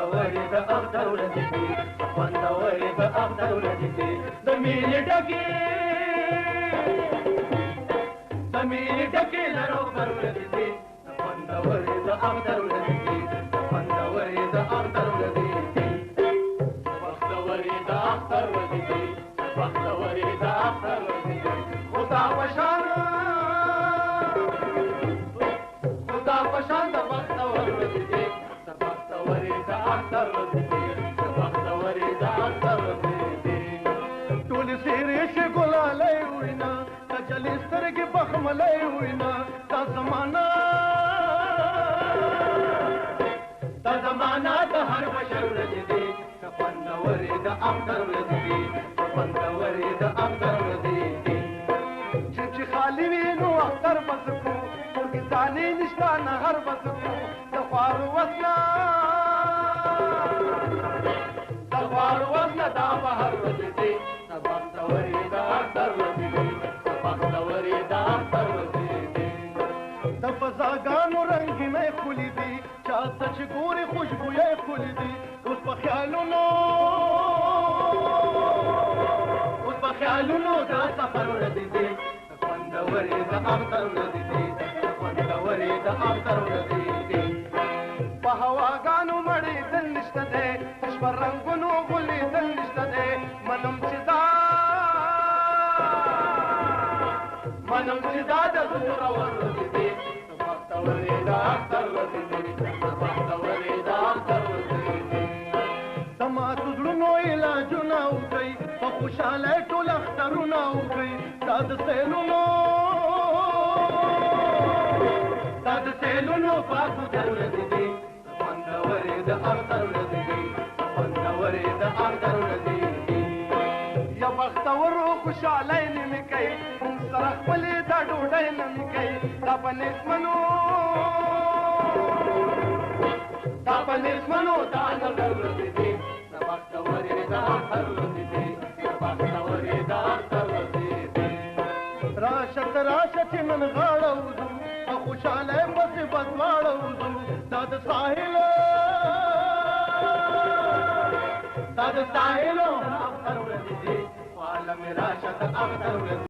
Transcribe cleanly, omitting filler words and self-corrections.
خوندورې د اختر ورځې دي خوندورې د اختر ورځې دي د مینې ډکې د مینې ډکې لرو پر ورځې دي خوندورې د اختر ورځې دي خوندورې د اختر ورځې دي خوندورې د اختر ورځې دي خوندورې د اختر ورځې دي خدا پشان خدا پشان د بختور ورځې دي بختورې د اختر ورځې دي بختورې د اختر ورځې دي ټول سیرې شي ګلالۍ وینا کجلې سترګې بخملۍ وینا دا زمانہ د هر بشر ورځې دي خوندورې د اختر ورځې دي خوندورې د اختر ورځې دي چې خالي وي نو اختر بس کو ټولګې ځانې نشته نه هر بس کو د خوارو وسله دا بهر ورځې دي بختورې د اختر ورځې دي بختورې د اختر ورځې دي د فضاګانو رنګینۍ ښکلي دي چا ته چې ګورې خوشبویۍ ښکلي دي اوس په خیالونو دا سفر ورځې دي خوندورې د اختر ورځې دي خوندورې د اختر ورځې دي په هواګانو مړېدل نشته دی شپه رنګونو غولېدل نشته دی منم چې دا د زورور ورځې دي بختورې د اختر ورځې دي بختورې د اختر ورځې دي د ماتو زړونو علاجونه وکئ په خوشحالۍ ټول اخترونه وکئ دا د سیلونو پاکو د ورځې دي خوندورې د اختر ورځې دي خوندورې د اختر ورځې دي یا بختورو خوشحالۍ نیمې کوي موږ سره خپلې دا ډوډۍ نمې کوي دا په نېسمنو دا نظر ورځې دي د بختورې د اختر ورځې دي د بختورې د اختر ورځې دي راشه چې نن غاړه وځو په خوشحالۍ پسې به دواړه وځو دا د ساحلو اختر ورځې دي خواله مې راشه د اختر ورځې